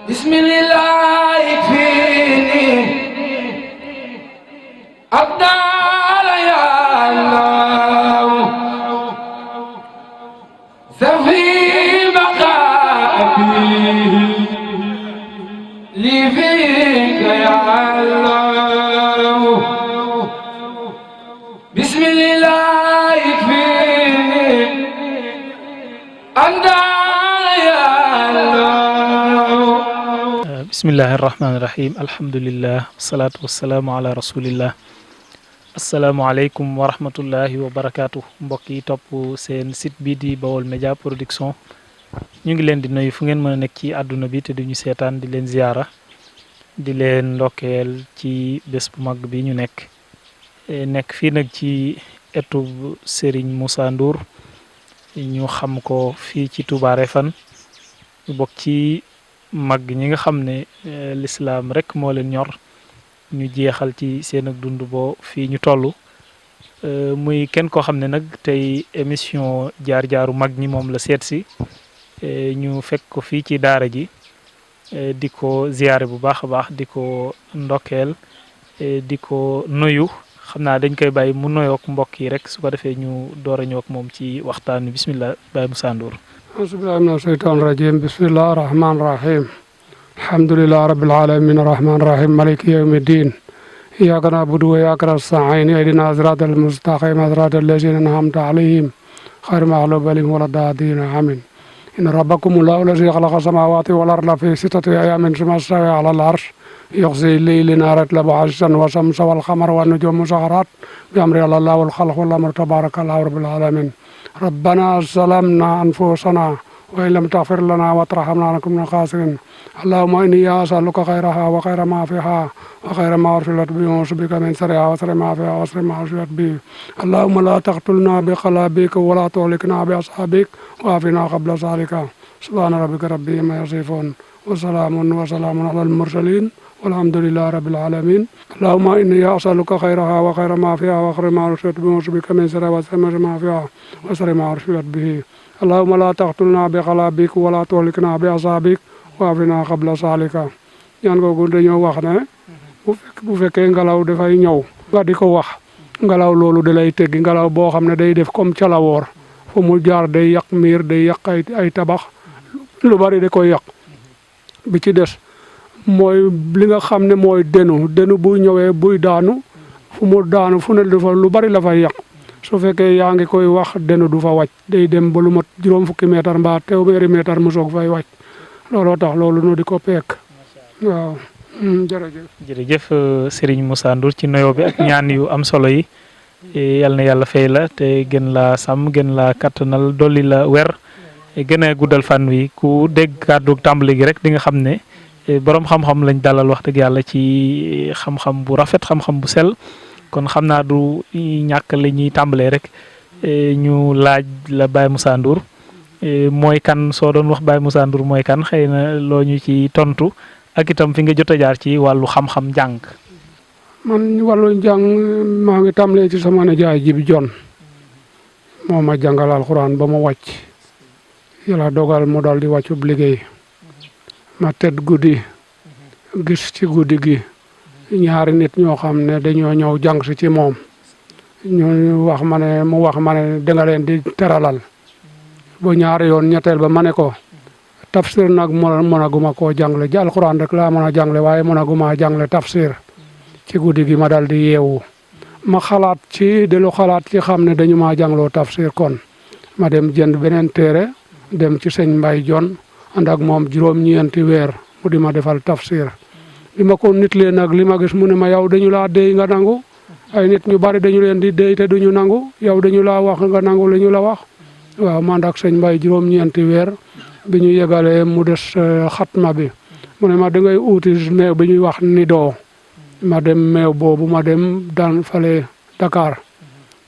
bismillah fini abdal ya Allah safi maqabi li fika ya Allah bismillah fini abdal ya bismillahi rahmaani rahim alhamdulillah wasalaatu wasalaamu ala rasulillah asalaamualeykum wa rahmatullahi wa barakaatu mbokk yi topp seen site bi di Baol Média Production ñu ngi leen di nuyu fu ngeen mën a nekk ci àdduna bi te duñu seetaan di leen ziyaara di leen ndokkeel ci bés bu mag bi ñu nekk fii nag ci etu Serigne Moussa Ndour ñu xam ko fii ci Touba Refane ñu bokk ci mag ñi nga xam ne lislaam rek moo leen ñor ñu jeexal ci seen ak dund boo fii ñu toll muy kenn koo xam ne nag tey émission jaar-jaaru mag ñi moom la seet si ñu fekk ko fii ci daara ji di ko ziyaare bu baax a baax di ko ndokkeel di ko nuyu xam naa dañ koy bàyyi mu nuyoog mbokk yi rek su ko defee ñu door a ñëw ak moom ci waxtaan wi bismillah Baye Moussa Ndour auzubillahi mina shaytaani rajim bismillahi rahmaani rahim alhamdulillahi rabbil alamin arrahmani rahim maliki yawmi ddin iyyaka na'budu wa iyyaka nasta'in ihdina siratal mustaqim siratal lazina an'amta alayhim ghayril maghdubi alayhim waladdallin amin inna rabbakumullahu allazi khalaqa samawati wal arda fi sittati ayamin thumma istawa ala al-arsh yughshi al-layla nahara yatlubu 'ashran wa shamsa wal qamara wan nujumu musakharat bi amri Allahi wal khalqu wal amru tabarakallahu rabbil alamin ربنا ظلمنا أنفسنا وإن لم تغفر لنا وترحمنا لنكن من الخاسرين اللهم إني أسألك خيرها وخير ما فيها وخير ما أرسلت به وأعوذ بك من شرها وشر ما فيها وشر ما أرسلت به اللهم لا تقتلنا بقلبك ولا تهلكنا بأصحابك وعافنا قبل ذلك سبحان ربك رب العزة يصفون وسلام على المرسلين والحمد لله رب العالمين اللهم إني أسألك خيرها وخير ما فيها وخير ما أرسلت به وأعوذ بك من شرها وشر ما فيها وشر ما أرسلت به اللهم لا تقتلنا بقلبك ولا تهلكنا بأصحابك وعافنا قبل ذلك ñaan googu dañoo wax ne bu fekkee ngelaw dafay ñëw nga di ko wax ngelaw loolu da lay teggi ngelaw boo xam ne day def comme calawoor fu mu jaar day yàq miir day yàq ay tabax lu bari da koy yàq bi ci des mooy li nga xam ne mooy denu buy ñëwee buy daanu fu mu daanu fu ne dafa lu bari la fay yàq su fekkee yaa ngi koy wax denu du fa wàcc day dem ba lu mat juróom fukki mètre mbaa téeméeri mètre mu soog fay wàcc looloo tax loolu nu di ko peek waaw jërëjëf Serigne Moussa Ndour ci nuyoo bi ak ñaan yu am solo yi yal na yàlla fay la te gën la sàmm gën la kattanal dolli la wer gën a guddal fan wi ku dégg kàddu tàmbali gi rek di nga xam ne boroom xam-xam lañ dalal wax dëgg yàlla ci xam-xam bu rafet xam-xam bu sell kon xam naa du ñàkk la ñuy tàmbalee rek ñu laaj la Baye Moussa Ndour mooy kan soo doon wax Baye Moussa Ndour mooy kan xëy na loo ñu ci tontu ak itam fi nga jot a jaar ci wàllu xam-xam jàng. man wàllu jàng maa ngi tàmbalee ci sama nijaay Jibi Jon moo ma jàngal alxuraan ba ma wàcc yàlla dogal mu dal di wàccub liggéey ma tëdd guddi gis ci guddi gi ñaari nit ñoo xam ne dañoo ñëw jàng si ci moom ñu wax ma ne mu wax ma ne danga leen di teralal bu ñaari yoon ñetteel ba ma ne ko tafsir nag mënaguma koo jàngle ji alxuraan rek laa mën a jàngle waaye mënaguma jàngle tafsir ci guddi gi ma dal di yeewu ma xalaat ci di lu xalaat ci xam ne dañu maa jàngloo tafsir kon ma dem jënd beneen téere dem ci sëñ Mbay Jon ànd ak moom juróom-ñeenti weer mu di ma defal tafsir li ma ko nit leen nag li ma gis mu ne ma yow dañu laa déy nga nangu ay nit ñu bari dañu leen di déy te duñu nangu yow dañu laa wax nga nangu li ñu la wax waaw man ak sëñ Mbay juróom-ñeenti weer bi ñu yegalee mu des xatma bi mu ne ma dangay uuti meew bi ñuy wax ni doo ma dem meew boobu ma dem daan fale Dakar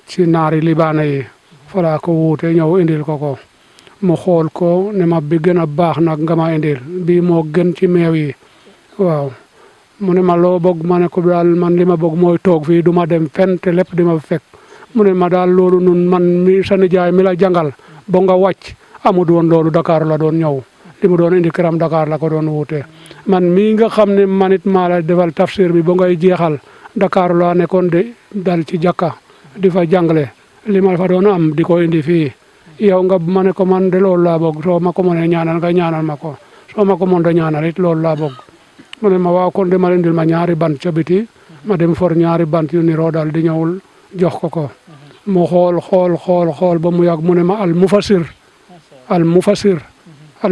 ci naari libaane yi falaa ko wuute ñëw indil ko mu xool ko ne ma bi gën a baax nag nga ma indil bii moo gën ci meew yi waaw mu ne ma loo bëgg ma ne ko daal man li ma bëgg mooy toog fii du ma dem fenn te lépp di ma fekk mu ne ma daal loolu nun man mi sa nijaay mi la jàngal ba nga wàcc amul woon loolu Dakar la doon ñëw li mu doon indi këram Dakar la ko doon wuute man mii nga xam ne man it maa la defal tafsir bi ba ngay jeexal Dakar laa nekkoon de dal ci jàkka di fa jàngale li ma fa doon am di ko indi fii yow nga ma ne ko man de loolu laa bëgg soo ma ko mënee ñaanal nga ñaanal ma ko soo ma ko mënta ñaanal it loolu laa bëgg mu ne ma waaw kon de ma indil ma ñaari bant ca biti ma dem for ñaari bant yu niroo daal di ñëwul jox ko mu xool ba mu yàgg mu ne ma al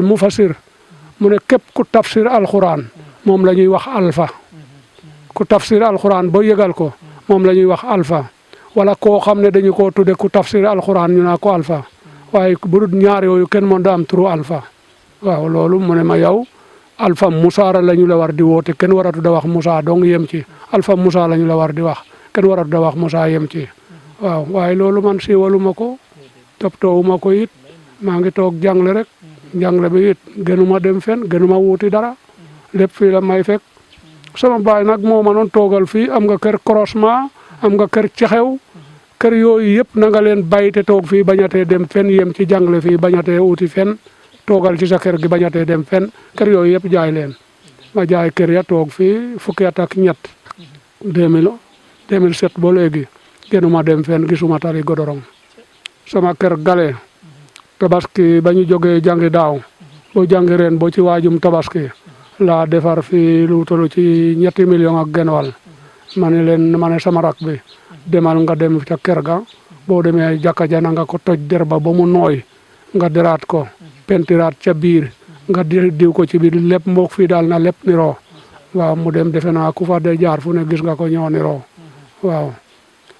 mufassir mu ne képp ku tafsir alxuraan moom la ñuy wax alfa ku tafsir alxuraan ba yëgal ko moom la ñuy wax alfa wala koo xam ne dañu koo tudde ku tafsir alxuraan ñu naa ko alfa waaye bu dul ñaar yooyu kenn mën da am turu alfa waaw loolu mu ne ma yow alfa Moussa la ñu la war di woote kenn waratu da wax Moussa dong yem ci alfa Moussa la ñu la war di wax kenn waratu da wax Moussa yem ci waaw waaye loolu man siiwalu ma ko toppatoowu ma ko it maa ngi toog jàngle rek jàngle bi it gënuma dem fen gënuma wuuti dara lépp fii la may fekk sama baay nag moo ma noon toogal fii am nga kër croisement am nga kër cexew kër yooyu yëpp na nga leen bàyyi te toog fii bañatee dem fen yem ci jàngle fii bañatee wuti fen toogal ci sa kër gi bañatee dem fen kër yooyu yëpp jaay leen ma jaay kër ya toog fii fukki at ak ñett 2007 ba léegi gënuma dem fen gisuma tali godorong sama kër gale tabaski ba ñu jógee jàngi daaw boo jàngi ren boo ci waajum tabaski laa defar fii lu tollu ci 3 millions ak genn wàll ma ne sama rak bi demal nga dem ca kër ga boo demee jàkka ja na nga ko toj der ba mu nooy nga deraat ko pentiraat ca biir nga diw ko ci biir lépp mbokk fii daal na lépp niroo waaw mu dem defe naa ku fa de jaar fu ne gis nga ko ñoo niroo waaw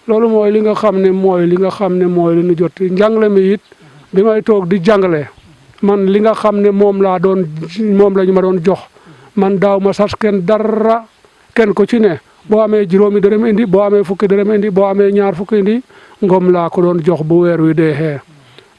loolu mooy li nga xam ne mooy li ñu jot njàngale mi it bi may toog di jàngale man li nga xam ne moom la ñu ma doon jox man daaw ma sas kenn dara kenn ko ci ne boo amee juróomi dërëm indi boo amee fukki dërëm indi boo amee ñaar fukki indi ngom laa ko doon jox bu weer wi deexee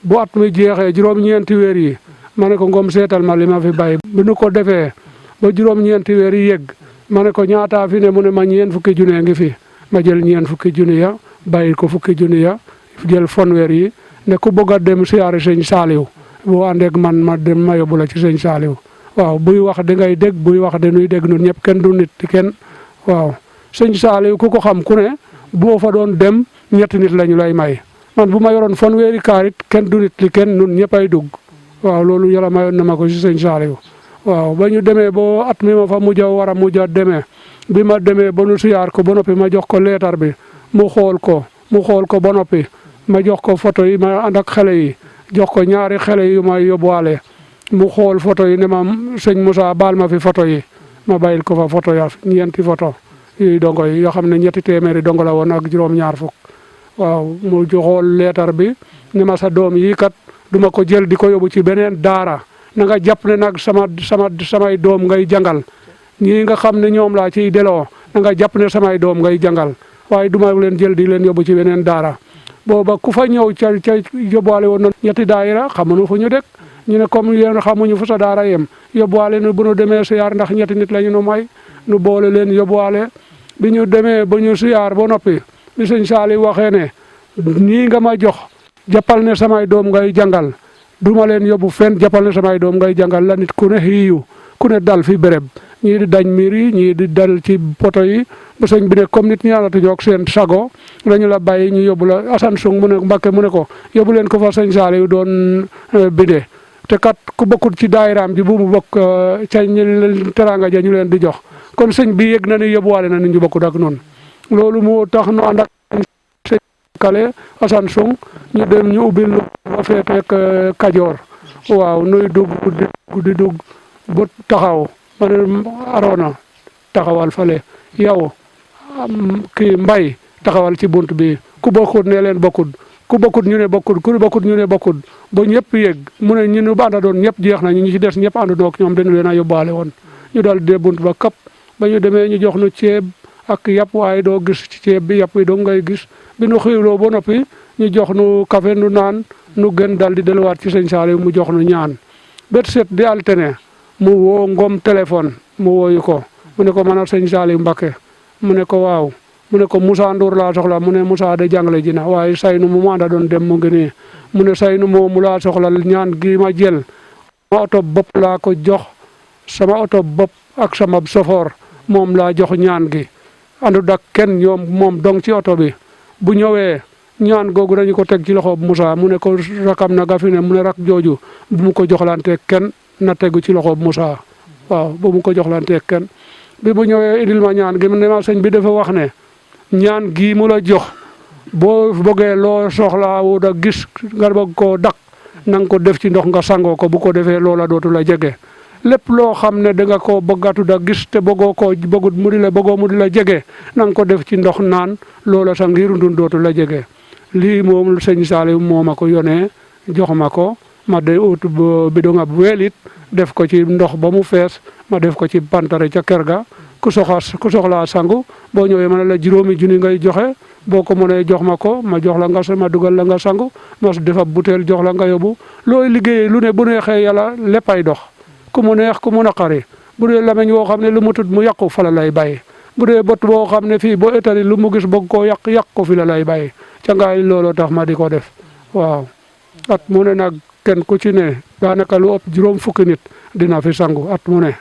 bu at mi jeexee juróom-ñeenti weer yi ma ne ko ngom seetal ma li ma fi bàyyi bu nu ko defee ba juróom-ñeenti weer yi yegg ma ne ko ñaataa fi ne mu ne ma ñeen fukki junne ngi fi ma jël ñeen fukki junne ya bàyyi ko fukki junne ya jël fanweer yi ne ku bëgg a dem siyaare sëñ Saaliw boo àndeeg man ma dem ma yóbbu la ci sëñ Saaliw waaw buy wax da ngay dégg buy wax dañuy dégg ñun ñëpp kenn du nit kenn waaw sëñ Saaliw ku ko xam ku ne boo fa doon dem ñetti nit lañu lay may man bu ma yoroon fanweeri kaarit kenn du nit li kenn ñun ñëpp ay dugg waaw loolu yàlla mayoon na ma ko si sëñ Saaliw waaw ba ñu demee boo at mi ma fa mujj a demee bi ma demee ba nu siyaar ko ba noppi ma jox ko leetar bi mu xool ko ba noppi ma jox ko photo yi ma ànd ak xale yi jox ko ñaari xale yu may yóbbuwaale mu xool photo yi ne ma sëñ Moussa baal ma fi photo yi ma bàyyil ko fa photo ya ñeenti photo yi dongo yi yoo xam ne 300 dongo la woon ak juróom-ñaar fukk waaw mu joxool leetar bi ne ma sa doom yi kat duma ko jël di ko yóbbu ci beneen daara na nga jàpp ne nag samay doom ngay jàngal ñii nga xam ne ñoom laa ciy deloo na nga jàpp ne samay doom ngay jàngal waaye duma leen jël di leen yóbbu ci beneen daara booba ku fa ñëw ca yóbbuwaale woon na ñetti daayira xamuñu fu ñu dëkk ñu ne comme yéen xamuñu fu sa daara yem yóbbuwaale nu bu nu demee siyaar ndax ñetti nit la ñu nu may nu boole leen yóbbuwaale bi ñu demee ba ñu siyaar ba noppi bi sëñ Saaliw waxee ne nii nga ma jox jàppal ne samay doom ngay jàngal duma leen yóbbu fenn jàppal ne samay doom ngay jàngal la nit ku ne xiiyu ku ne dal fi béréb ñii di dañ miir yi ñii di dal ci poto yi ba sëñ bi ne comme nit ñi àndatuñoo ak seen sago lañu la bàyyi ñu yóbbu la Assane Sung mu ne Mbàkke mu ne ko yóbbu leen ko fa sëñ Saaliw doon bindee te kat ku bokkul ci daayiraam ji bu mu bokk ca teranga ja ñu leen di jox kon sëñ bi yëg na ni yóbbuwaale na nit ñu bokkut ak noonu loolu moo tax nu ànd ak sëñ Kale Assane Sung ñu dem ñu ubbil lu ba feeteek Kajoor waaw nuy dugg di dugg ba taxaw ma ne Arona taxawal fale yow kii Mbay taxawal ci bunt bi ku bokkut ne leen bokkut ku bokkut ñu ne bokkut ku bokkut ñu ne bokkut ba ñëpp yëg mu ne ñu nu ànda doon ñëpp jeex na ñu ci des ñëpp àndandoo ak ñoom dañu leen a yóbbaale woon ñu daal di bunt ba kap ba ñu demee ñu jox nu ceeb ak yàpp waaye doo gis ci ceeb bi yàpp yi doo ngay gis bi nu xiwloo ba noppi ñu jox nu café nu naan nu gën dal di delluwaat ci sëñ Saaliw mu jox nu ñaan bët set di altine mu woo Ngom téléphone mu wooyu ko mu ne ko man ak sëñ Saaliw Mbakke mu ne ko waaw mu ne ko Moussa Ndour laa soxla mu ne Moussa de jàngale ji na waaye saynu mu ànda doon dem mu ngi nii mu ne saynu moomu laa soxla ñaan gi ma jël sama oto bopp laa ko jox sama oto bopp ak sama sofoor moom laa jox ñaan gi àndut ak kenn ñoom moom dong ci oto bi bu ñëwee ñaan googu dañu ko teg ci loxo Moussa mu ne ko rakam na ga fi ne mu ne rak jooju bu mu ko joxlante kenn na tegu ci loxo Moussa waaw bu mu ko joxlante kenn bi bu ñëwee indil ma ñaan gi ne ma sëñ bi dafa wax ne ñaan gii mu la jox boo bëggee loo soxlaa wu da gis nga bëgg koo dak na nga ko def ci ndox nga sangoo ko bu ko defee loola dootu la jege lépp loo xam ne da nga koo bëggatu da gis te bëggoo koo bëggut mu di la bëggoo mu di la jege na nga ko def ci ndox naan loola sa ngirundun dootu la jege lii moom sëñ Saliou moo ma ko yónnee jox ma ko ma de ut bidon ab weelit def ko ci ndox ba mu fees ma def ko ci pantare ca kër ga ku soxlaa sangu boo ñëwee ma ne la 5,000 ngay joxe boo ko mënee jox ma ko ma jox la nga ma dugal la nga sangu ma defa butéel jox la nga yóbbu looy liggéeyee lu ne bu neexee yàlla léppay dox ku mu neex ku mu naqari bu dee lameñ woo xam ne lu mu tut mu yàqu fa la lay bàyyi bu dee bët boo xam ne fii boo étali lu mu gis bëgg koo yàq ko fi la lay bàyyi ca ngaay looloo tax ma di ko def waaw at mu ne nag kenn ku ci ne daanaka lu ëpp 20 fukki nit dina fi sangu at mu ne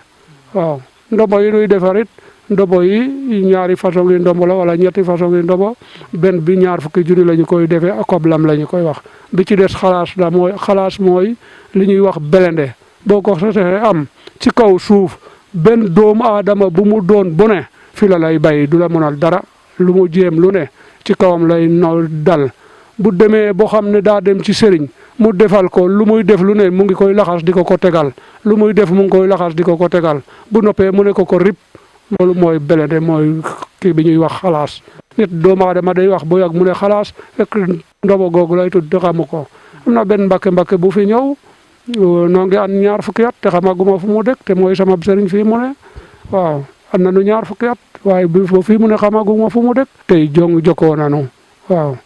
waaw ndombo yi nuy defarit ndombo yi ñaari façon yi ndombo la wala ñetti façon yi ndombo benn bi 20 junni la ñu koy defee akob lam la ñu koy wax bi ci des xalaas mooy li ñuy wax belende boo ko sotee am ci kaw suuf benn doomu aadama bu mu doon bu ne fi la lay bàyyi du la mënal dara lu mu jéem lu ne ci kawam lay no dal bu demee boo xam ne daa dem ci sëriñ mu defal ko lu muy def lu ne mu ngi koy laxas di ko tegal lu muy def mu ngi koy laxas di ko tegal bu noppee mu ne ko rip loolu mooy belende mooy kii bi ñuy wax xalaas nit doomu aadama day wax bu yàgg mu ne xalaas fekk ndobo googu lay tudd te xamu ko am na benn mbàkke bu fi ñëw noo ngi an 20 fukki at te xamaguma fu mu dëkk te mooy sama sëriñ fii mu ne waaw am na nu 20 fukki at waaye bi fii mu ne xamaguma fu mu dëkk tey jokkoo nanu waaw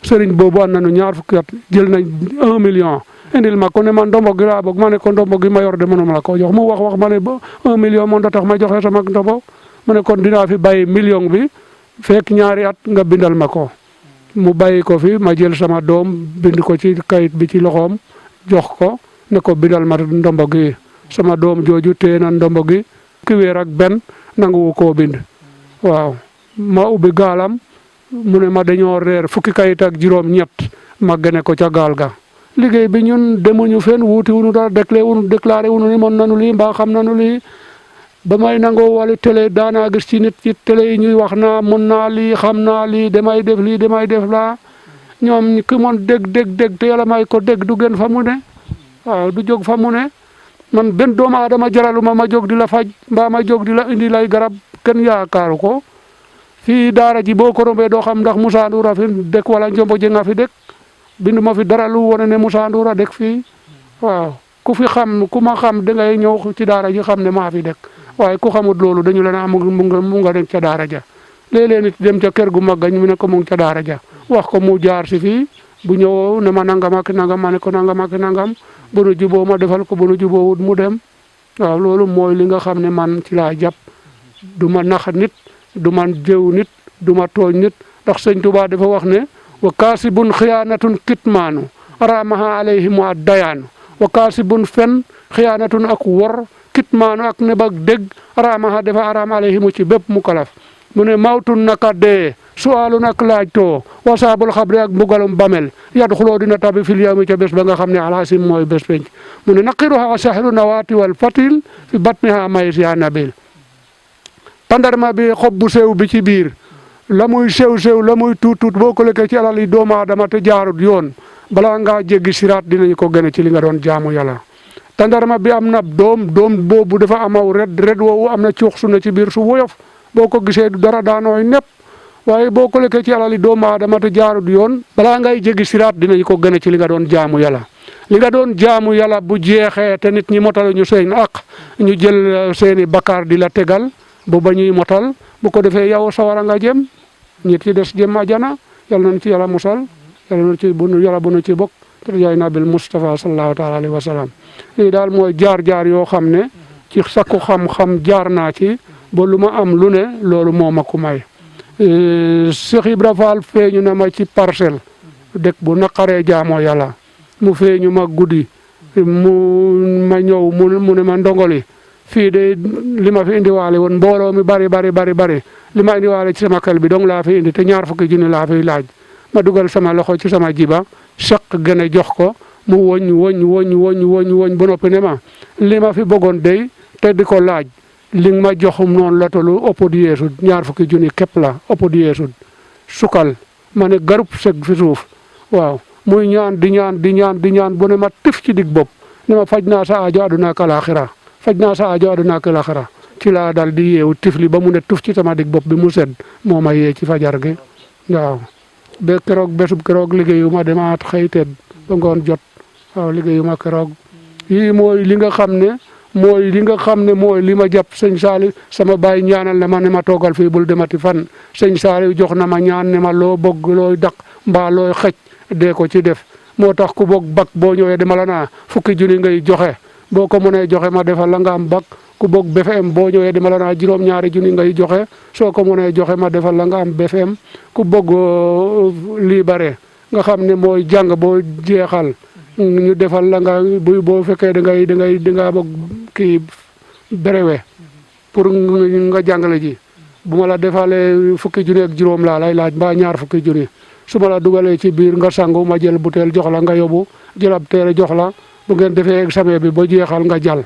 sëriñ boobu am nañu 20 fukki at jël nañ 1 million indil ma ko ne man ndombo gi laa bëgg ma ne ko ndombo gi ma yor de mënuma la ko jox mu wax ma ne ba 1 million moom da tax ma joxe sama ndombo mu ne kon dinaa fi bàyyi million bi fekk 2 at nga bindal ma ko mu bàyyi ko fi ma jël sama doom bind ko ci kayit bi ci loxoom jox ko ne ko bindal ma ndombo gi sama doom jooju téye na ndombo gi ki weer ak benn nanguwu koo bind waaw ma ubbi gaalam mu ne ma dañoo reer fukki kayit ak 8 ma gene ko ca gaal ga liggéey bi ñun demuñu fenn wuuti wuñu dara déclaré wuñu ni mën nanu lii mbaa xam nanu lii ba may nangoo wala télé daanaa gis ci nit ci télé yi ñuy wax naa mën naa lii xam naa lii damay def lii damay def laa ñoom ki moon dégg te yàlla may ko dégg du gën fa mu ne waaw du jóg fa mu ne man benn doomu aadama jaraluma ma jóg di la faj mbaa ma jóg di la indi lay garab kenn yaakaaru ko fii daara ji boo ko rombee doo xam ndax Moussa Ndour a fi dëkk wala Njombo Jeng a fi dëkk bindu ma fi dara lu wone ne Moussa Ndour a dëkk fii waaw ku ma xam dangay ñëw ci daara ji xam ne maa fi dëkk waaye ku xamut loolu dañu leen am mu nga nekk ca daara ja léeg-léeg nit dem ca kër gu mag ñu ne ko mu ngi ca daara ja wax ko mu jaar si fii bu ñëw ne ma nangam ak nangam ma ne ko nangam ak nangam bu nu juboo ma defal ko bu nu juboo wut mu dem waaw loolu mooy li nga xam ne man ci laa jàpp du ma nax nit du ma jëw nit du ma tooñ nit ndax sëñ Tuubaa dafa wax ne wa kaasibun xiyaanatun kitmaanu araamaha alayhim wa dayaanu wa kaasibun fen xiyaanatun ak wor kitmaanu ak ne bak dégg araamaha dafa araam alayhimu ci bépp mu kalaf mu ne mawtun naka dee suwaalun ak laaj too wasaabul xabri ak mbugalum bamel yad xuloo dina tabi fil yawmi ca bés ba nga xam ne alaasim mooy bés penc mu ne naqiruha sahru nawaati wal fatil fi batniha mayis ya nabil tandarma bi xob bu sew bi ci biir la muy sew la muy tuut boo ko lekkee ci alal yi doomu aadama te jaarut yoon balaa ngaa jéggi siraat dinañu ko gën ci li nga doon jaamu yàlla tandarma bi am na doom boobu dafa amaw red woowu am na cuux su ne ci biir su woyof boo ko gisee du dara daanooy nepp waaye boo ko lekkee ci alal yi doomu aadama te jaarut yoon balaa ngay jéggi siraat dinañu ko gën ci li nga doon jaamu yàlla li nga doon jaamu yàlla bu jeexee te nit ñi motal ñu seen ak ñu jël seeni bakkaar di la tegal bu ba ñuy motal bu ko defee yow sawara nga jëm ñit ci des jëm ajana yàlla nañ ci yàlla musal yàlla nañ ci bu nu ci bokk te yaay nabil Mustafa sallallahu taala alayhi wa sallam lii daal mooy jaar-jaar yoo xam ne ci sakku xam-xam jaar naa ci ba lu ma am lu ne loolu moo ma ko may Cheikh Ibra Fall feeñu na ma ci parcelle dëkk bu naqaree jaamoo yàlla mu feeñu ma guddi ma ñëw mu ne ma ndongoli fii de li ma fi indiwaale woon mbooloo mi bari li ma indiwaale ci sama xel bi dong laa fi indi te 20,000 laa fiy laaj ma dugal sama loxo ci sama jiba saq gën a jox ko mu woñ ba noppi ne ma li ma fi bëggoon dey te di ko laaj li ma joxum noonu la tollu ëpp di yeesut 20,000 képp la ëpp di yeesut sukal ma ne garub sëg fi suuf waaw muy ñaan di ñaan bu ne ma tif ci dig bopp ne ma faj naa sa aajo àdduna ak alaaxira ci laa dal di yeewu tifli ba mu ne tuf ci sama dig bopp bi mu sedd moo ma yee ci fajar gi waaw ba bésub keroog liggéeyu ma demaat xëy tedd ba ngoon jot waaw liggéeyu ma keroog yii mooy li nga xam ne mooy li ma jàpp sëñ Saali sama baay ñaanal na ma ne ma toogal fii bul demati fan sëñ Saali jox na ma ñaan ne ma loo bëgg looy daq mbaa looy xëj dee ko ci def moo tax ku bëgg bak boo ñëwee dama la naa 10,000 ngay joxe boo ko mënee joxe ma defal la nga am bak ku bëgg BFM boo ñëwee dama la naa 2,5 ngay joxe soo ko mënee joxe ma defal la nga am BFM ku bëgg lii bare nga xam ne mooy jàng boo jeexal ñu defal la nga boo fekkee da nga bëgg kii brevet pour nga jàngale ji bu ma la defalee 10,000 ak juróom laa lay laaj mbaa 20,000 su ma la dugalee ci biir nga sangu ma jël butéel jox la nga yóbbu jëlab teere jox la bu ngeen defee examen bi ba jeexal nga jàll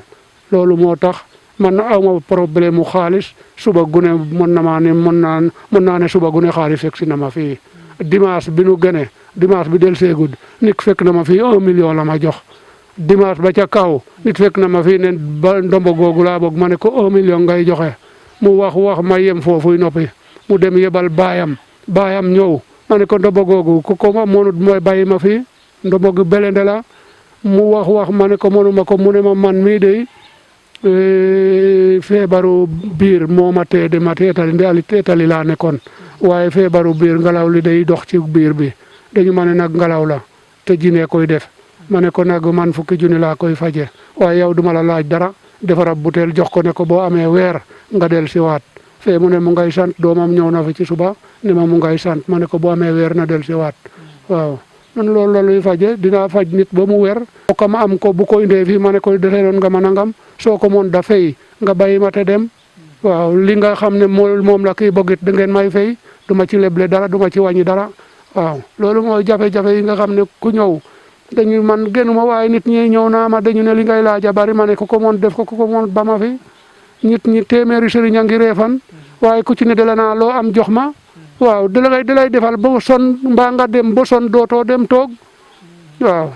loolu moo tax man awma problème mu xaalis suba gune mën naa ne suba gune xaalis fekk si na ma fii dimanche bi nu gënee dimanche bi del seegud nit fekk na ma fii 1 million la ma jox dimanche ba ca kaw nit fekk na ma fii ne ba ndombo googu laa bëgg ma ne ko 1 million ngay joxe mu wax ma yem foofuy noppi mu dem yebal baayam ñëw ma ne ko ndombo googu ku ko ma mënut mooy bàyyi ma fii ndombo gi belende la mu wax ma ne ko mënuma ko mu ne ma man mii de feebaru biir moo ma tee de ma teetali laa nekkoon waaye feebaru biir ngelaw li day dox ci biir bi dañu ma ne nag ngelaw la te jinne koy def ma ne ko nag man 10,000 laa koy faje waaye yow duma la laaj dara defarab butéel jox ko ne ko boo amee weer nga del si waat fee mu ne mu ngay sant doomam ñëw na fi ci suba ne ma mu ngay sant ma ne ko boo amee weer na del si waat waaw man loolu la luy faje dinaa faj nit ba mu weer ko ma am ko bu ko indee fii ma ne ko defee doon nga ma nangam soo ko moon da fay nga bàyyi ma te dem waaw li nga xam ne moom la kii bëggit da ngeen may fay du ma ci leble dara du ma ci wàññi dara waaw loolu mooy jafe-jafe yi nga xam ne ku ñëw dañu man génnuma waaye nit ñi ñëw naa ma dañu ne li ngay laaja bari ma ne ko moon def ko moon ba ma fi nit ñi téeméeri sëriñ a ngi reefan waaye ku ci ne dala naa loo am jox ma waaw dalay defal ba son mbaa nga dem ba son dootoo dem toog waaw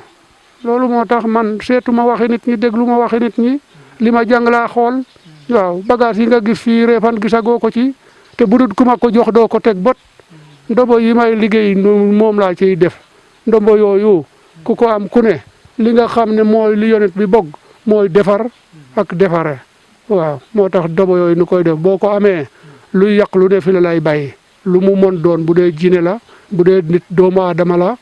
loolu moo tax man seetuma waxi nit ñi déglu ma waxi nit ñi li ma jàng laa xool waaw bagage yi nga gis fii reefan gisagoo ko ci te budut ku ma ko jox doo ko teg bot ndombo yi may liggéey moom laa ciy def ndombo yooyu ku ko am ku ne li nga xam ne mooy li yonent bi bëgg mooy defar ak defare waaw moo tax ndombo yooyu nu koy def boo ko amee luy yàq lu ne fi la lay bàyyi lu mu mën doon bu dee jine la bu dee nit doomu aadama la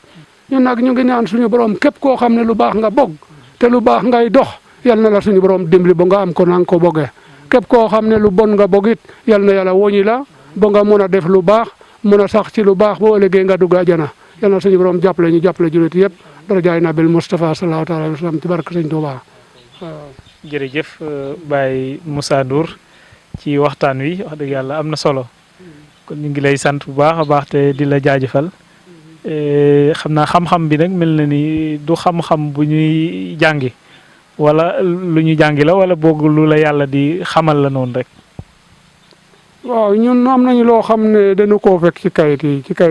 ñun nag ñu ngi ñaan suñu borom képp koo xam ne lu baax nga bëgg te lu baax ngay dox yal na la suñu borom dimbali ba nga am ko na nga ko bëggee képp koo xam ne lu bon nga bëgg it yal na yàlla woñi la ba nga mun a def lu baax mun a sax ci lu baax boo ëllëgee nga dugg àjjana yal na suñu borom jàppale ñu jàppale jullit yëpp darajaay nabil Moustapha sallallahu taala alayhi wa sallam ci barke sëñ Tuubaa waaw. jërëjëf Baye Moussa Ndour ci waxtaan wi wax dëgg yàlla am na solo kon ñu ngi lay sant bu baax a baax te di la jaajëfal xam naa xam-xam bi nag mel na ni du xam-xam bu ñuy jàngi wala lu ñu jàngi la wala boog lu la yàlla di xamal la noonu rek. waaw ñun am nañu loo xam ne dañu koo fekk ci kayit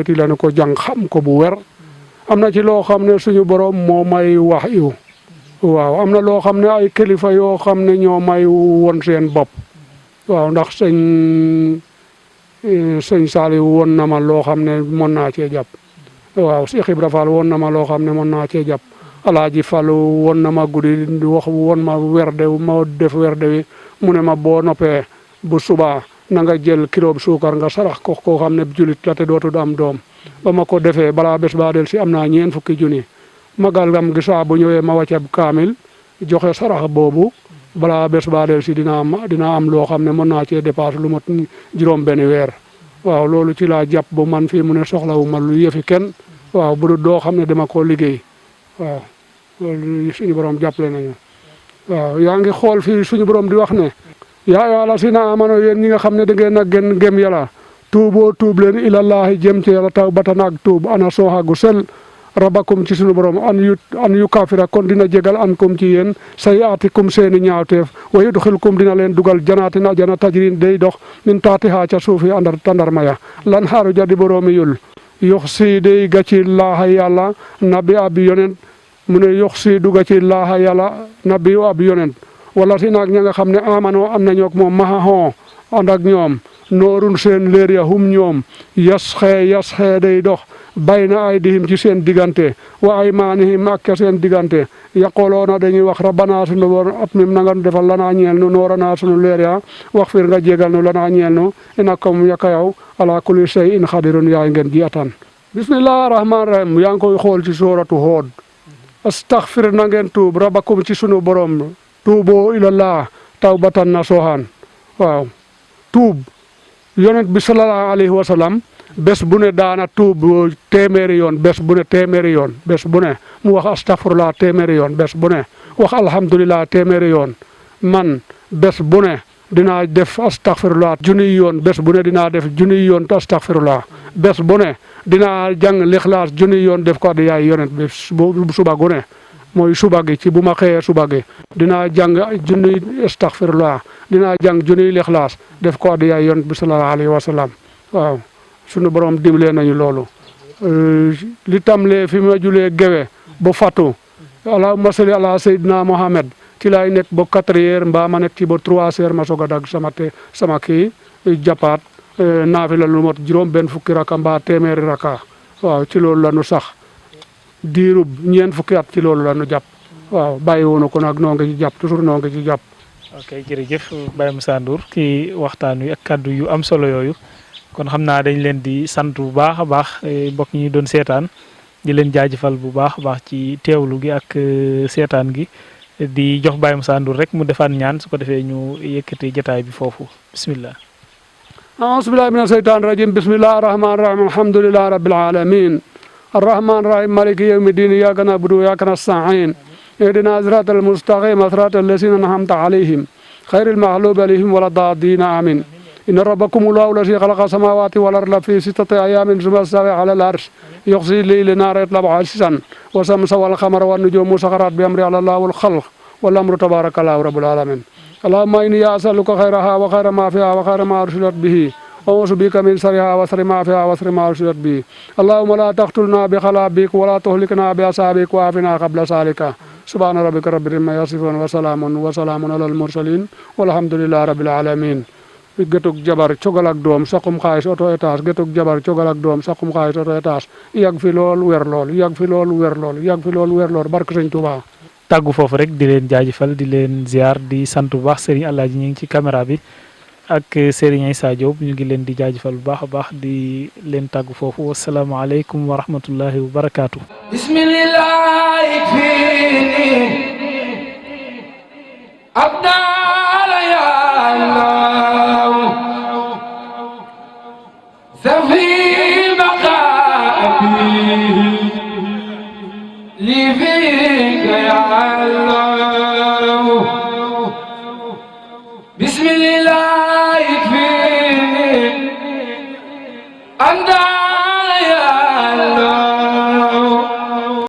yi lañu ko jàng xam ko bu wer am na ci loo xam ne suñu borom moo may wax yu waaw am na loo xam ne ay kilifa yoo xam ne ñoo may won seen bopp waaw ndax sëñ Saliou won na ma loo xam ne mën naa cee jàpp waaw Cheikh Ibra Fall won na ma loo xam ne mën naa cee jàpp Alaaji Fallu won na ma guddi wax won ma werde ma def werde wi mu ne ma boo noppee bu subaa na nga jël kilo suukar nga sarax ko koo xam ne julit la te dootul am doom ba ma ko defee balaa bés baa del si am naa 40 junni magal am gi saa bu ñëwee ma wàcceeb kaamil joxe sarax boobu balaa bés baa del si dina am loo xam ne mën naa cee dépasse lu mat juróom benn weer waaw loolu ci laa jàpp bu man fii mu ne soxlawu ma lu yëfi kenn waaw bu dul doo xam ne dama koo liggéey waaw suñu borom jàppale nañu waaw yaa ngi xool fii suñu borom di wax ne yaa ayyuhal lazina amanu yéen ñi nga xam ne da ngeen a gën gëm yàlla tuuboo tuub leen ilallahi jëm ci yàlla tawbatan ak tuub ana sooxa gu sel rabakum ci suñu borom an yu kaafira kon dina jégal an kum ci yéen sayaatikum seeni ñaawteef wa yudxilkum dina leen dugal janaatin ajana tajrin day dox min taatiha ca suufi andar tandarma ya lan xaaru jadi boroomi yul yox si day gàcci laaha yàlla nabi ab yonent mu ne yox si du gàcci laaha yàlla nabi ab yonent wala si naag ña nga xam ne amano am nañu ak moom mahahon ànd ak ñoom noorun seen leer ya hum ñoom yas xee day dox bayna aydihim ci seen diggante wa aymaanihim ak ca seen diggante yaqoloona dañuy wax rabbana sunu borom atmim na nga defal lanaa ñeel nu noorana sunu leer ya wax fir nga jégal nu lanaa ñeel nu inakum yaka yow ala kulli shay'in xadirun yaay ngeen ji atan bismillahi rahmaani rahim yaa ngi koy xool ci suuratu Hood astaghfir na ngeen tuub rabbakum ci sunu borom tuuboo ilallah tawbatan nasuhan waaw tuub yonent bi sallallahu alayhi wa sallam bés bu ne daana tuub téeméeri yoon bés bu ne téeméeri yoon bés bu ne mu wax astaghfirullah téeméeri yoon bés bu ne wax alhamdulillah téeméeri yoon man bés bu ne dinaa def astaghfirullah junniy yoon bés bu ne dinaa def junniy yoon astaghfirullah bés bu ne dinaa jàng lixlaas junniy yoon def ko di yaay yonent bi suba gu ne mooy suba gi ci bu ma xëyee suba gi dinaa jàng junniy astaghfirullah dinaa jàng junniy lixlaas def ko di yaay yonent bi sallallahu alayhi wa sallam waaw sunu borom dimbalee nañu loolu li tamlee fi ma julee gewe ba fatu allahumma salli ala sayyidina Muhammad ci laay nekk ba 4 heures mbaa ma nekk ci ba 3 heures ma soog a dagg sama kii jàppaat naafila lu mot juróom benn fukki raka mbaa téeméeri raka waaw ci loolu la nu sax diirub ñeent fukki at ci loolu la nu jàpp waaw bàyyi woonu ko nag noo ngi ci jàpp toujours noo ngi ci jàpp. ok jërëjëf Baye Moussa Ndour ci waxtaan wi ak kàddu yu am solo yooyu kon xam naa dañ leen di sant bu baax a baax mbokk ñi doon seetaan di leen jaajëfal bu baax a baax ci teewlu gi ak seetaan gi di jox Baye Moussa Ndour rek mu defaat ñaan su ko defee ñu yëkkati jotaay bi foofu bismillah. أعوذ بالله من الشيطان الرجيم بسم الله الرحمن الرحيم الحمد لله رب العالمين الرحمن الرحيم مالك يوم الدين إياك نعبد وإياك نستعين اهدنا صراط المستقيم صراط الذين أنعمت عليهم خير المغلوب عليهم ولا الضالين آمين إن ربكم الله الذي خلق السماوات والأرض في 6 أيام ثم استوى على العرش يغشي الليل نهارا يطلب عسيسا والشمس والقمر والنجوم مسخرات بأمره على الله والخلق والأمر تبارك الله رب العالمين اللهم إني أسألك خيرها وخير ما فيها وخير ما أرسلت به أعوذ بك من شرها وشر ما فيها وشر ما أرسلت به اللهم لا تقتلنا بخلابك ولا تهلكنا بعذابك وعافنا قبل ذلك سبحان ربك رب العزة عما يصفون وسلام على المرسلين والحمد لله رب العالمين gétug jabar cogal ak doom saqum xaalis auto étage gétug jabar cogal ak doom saqum xaalis auto étage yàgg fi lool weer lool yàgg fi lool weer lool yàgg fi lool weer lool barke Sëñ Tuubaa tàggu foofu rek di leen jaajëfal di leen ziar di sant bu baax Serigne Alaaji ñu ngi ci caméra bi ak Serigne Issa Diop ñu ngi leen di jaajëfal bu baax a baax di leen tàggu foofu wasalaamaaleykum wa rahmatullahi wa barakaatu. bismillahi fini abdala ya Allah safi baqaabi li fika ya Allah